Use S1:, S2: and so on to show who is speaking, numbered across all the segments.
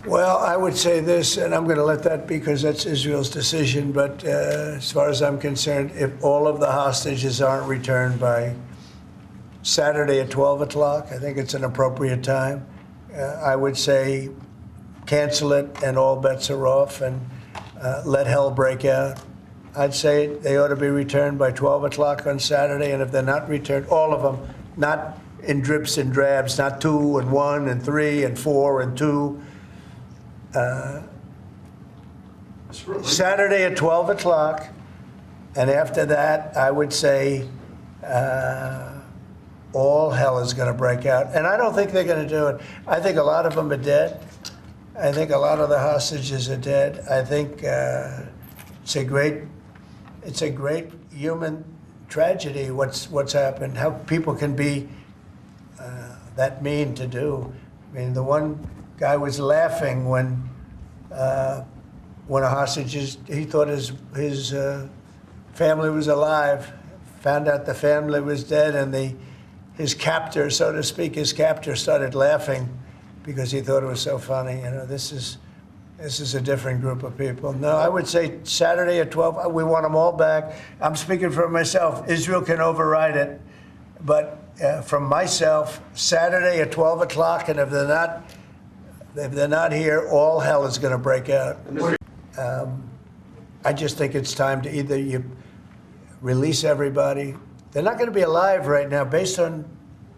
S1: Well, I would say this, and I'm going to let that because that's Israel's decision, but as far as I'm concerned, if all of the hostages aren't returned by Saturday at 12 o'clock, I think it's an appropriate time. I would say cancel it and all bets are off and let hell break out. I'd say they ought to be returned by 12 o'clock on Saturday, and if they're not returned, all of them, not in drips and drabs, not 2 and 1 and 3 and 4 and 2. Saturday at 12 o'clock, and after that, I would say all hell is going to break out. And I don't think they're going to do it. I think a lot of them are dead. I think a lot of the hostages are dead. I think it's a great human tragedy what's happened, how people can be that mean to do. I mean, the one guy was laughing when a hostage he thought his family was alive, found out the family was dead, and his captor, so to speak, started laughing because he thought it was so funny. You know, this is a different group of people. No, I would say Saturday at 12. We want them all back. I'm speaking for myself. Israel can override it, but from myself, Saturday at 12 o'clock, and if they're not here, all hell is going to break out. I just think it's time to either you release everybody. They're not going to be alive right now, based on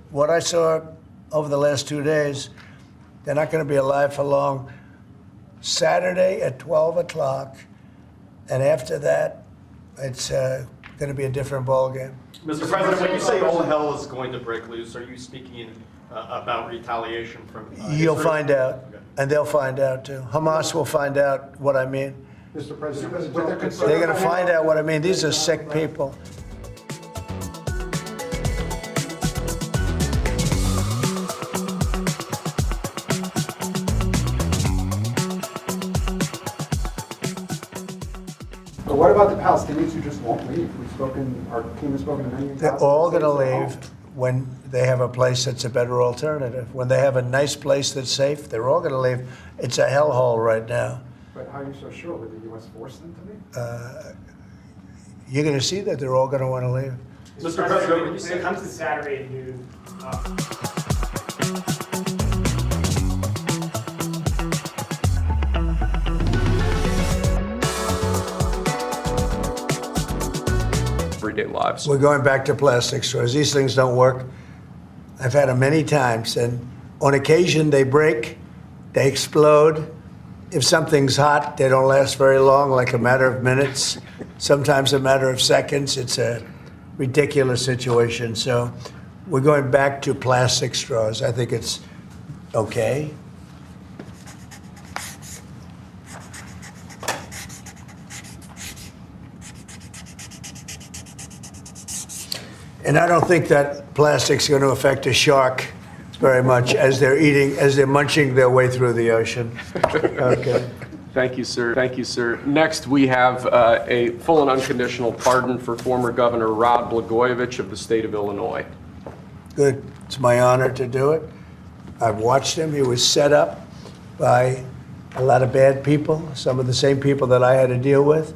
S1: what I saw over the last 2 days. They're not going to be alive for long. Saturday at 12 o'clock, and after that, it's going to be a different ballgame.
S2: Mr. President, when you say all hell is going to break loose, are you speaking about retaliation from
S1: You'll
S2: Israel?
S1: find out, and they'll find out too. Hamas will find out what I mean.
S3: Mr. President,
S1: They're going to find out what I mean. These are sick people.
S3: But what about the Palestinians who just won't leave? Our team has spoken to many.
S1: They're all going to leave when they have a place that's a better alternative. When they have a nice place that's safe, they're all going to leave. It's a hellhole right now.
S3: But how are you so sure? Would the U.S. force them to leave?
S1: You're going to see that they're all going to want to leave.
S4: Mr. President, when it comes to Saturday at noon,
S5: everyday lives.
S1: We're going back to plastic straws. These things don't work. I've had them many times, and on occasion they break, they explode. If something's hot, they don't last very long, like a matter of minutes, sometimes a matter of seconds. It's a ridiculous situation. So we're going back to plastic straws. I think it's okay. And I don't think that plastic's going to affect a shark very much as they're munching their way through the ocean. Okay.
S5: Thank you, sir. Thank you, sir. Next, we have a full and unconditional pardon for former Governor Rod Blagojevich of the state of Illinois.
S1: Good. It's my honor to do it. I've watched him. He was set up by a lot of bad people, some of the same people that I had to deal with.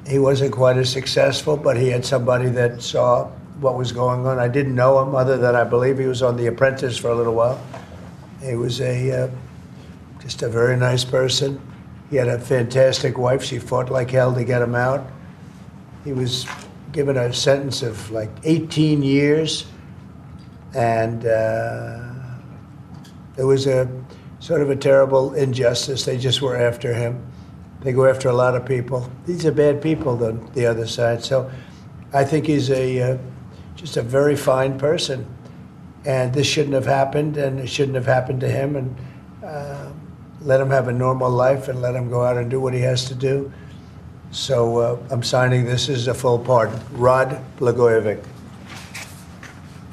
S1: He wasn't quite as successful, but he had somebody that saw what was going on. I didn't know him other than I believe he was on The Apprentice for a little while. He was just a very nice person. He had a fantastic wife. She fought like hell to get him out. He was given a sentence of like 18 years. And it was a sort of a terrible injustice. They just were after him. They go after a lot of people. These are bad people, the other side. So I think he's just a very fine person. And this shouldn't have happened, and it shouldn't have happened to him. And let him have a normal life and let him go out and do what he has to do. So I'm signing this as a full pardon. Rod Blagojevich.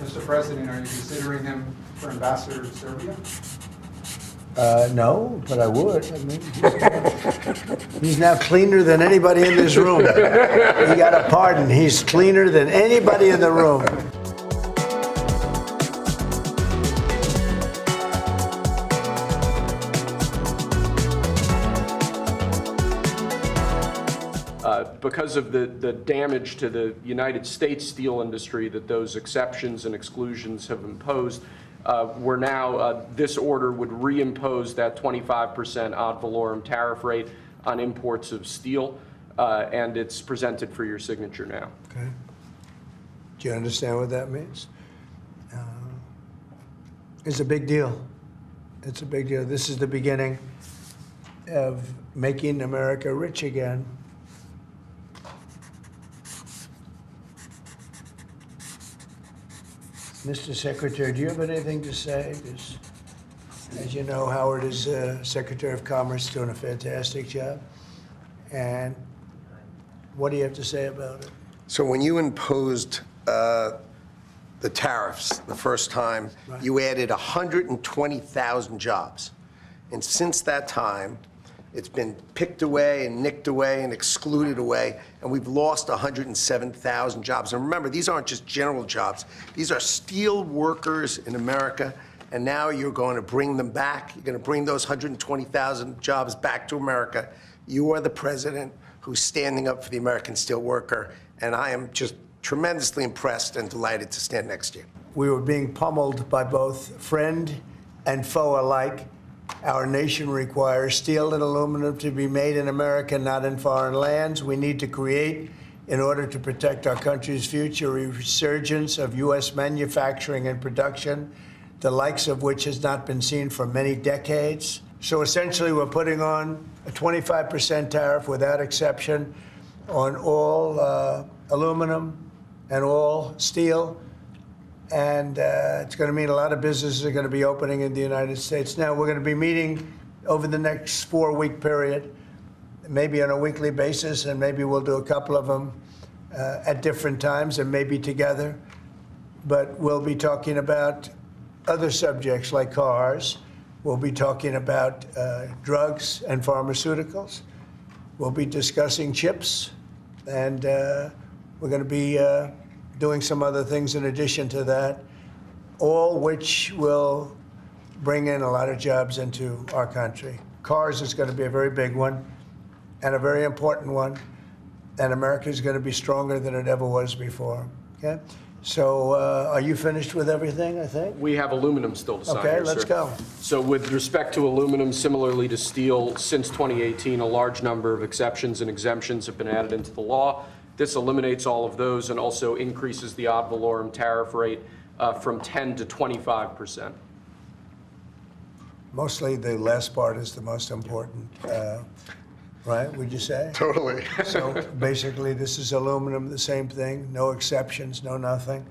S3: Mr. President, are you considering him for ambassador to Serbia?
S1: No, but I would. I mean, he's now cleaner than anybody in this room. He got a pardon. He's cleaner than anybody in the room.
S5: because of the damage to the United States steel industry that those exceptions and exclusions have imposed, we're now, this order would reimpose that 25% ad valorem tariff rate on imports of steel, and it's presented for your signature now.
S1: Okay. Do you understand what that means? It's a big deal. It's a big deal. This is the beginning of making America rich again. Mr. Secretary, do you have anything to say? Because, as you know, Howard is Secretary of Commerce, doing a fantastic job. And what do you have to say about it?
S6: So when you imposed the tariffs the first time,
S1: Right.
S6: you added 120,000 jobs. And since that time, it's been picked away and nicked away and excluded away, and we've lost 107,000 jobs. And remember, these aren't just general jobs. These are steel workers in America, and now you're going to bring them back. You're going to bring those 120,000 jobs back to America. You are the president who's standing up for the American steel worker, and I am just tremendously impressed and delighted to stand next to you.
S1: We were being pummeled by both friend and foe alike. Our nation requires steel and aluminum to be made in America, not in foreign lands. We need to create, in order to protect our country's future, a resurgence of U.S. manufacturing and production, the likes of which has not been seen for many decades. So essentially, we're putting on a 25% tariff without exception on all aluminum and all steel. And it's going to mean a lot of businesses are going to be opening in the United States. Now, we're going to be meeting over the next 4-week period, maybe on a weekly basis, and maybe we'll do a couple of them at different times and maybe together. But we'll be talking about other subjects like cars. We'll be talking about drugs and pharmaceuticals. We'll be discussing chips, and we're going to be doing some other things in addition to that, all which will bring in a lot of jobs into our country. Cars is going to be a very big one and a very important one, and America is going to be stronger than it ever was before. Okay? So are you finished with everything, I think?
S5: We have aluminum still to sign
S1: Okay,
S5: here,
S1: let's
S5: sir.
S1: go.
S5: So with respect to aluminum, similarly to steel, since 2018, a large number of exceptions and exemptions have been added into the law. This eliminates all of those and also increases the ad valorem tariff rate from 10 to 25%.
S1: Mostly the last part is the most important, right, would you say?
S6: Totally.
S1: So basically, this is aluminum, the same thing, no exceptions, no nothing.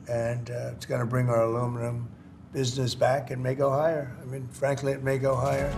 S1: And it's going to bring our aluminum business back and may go higher. I mean, frankly, it may go higher.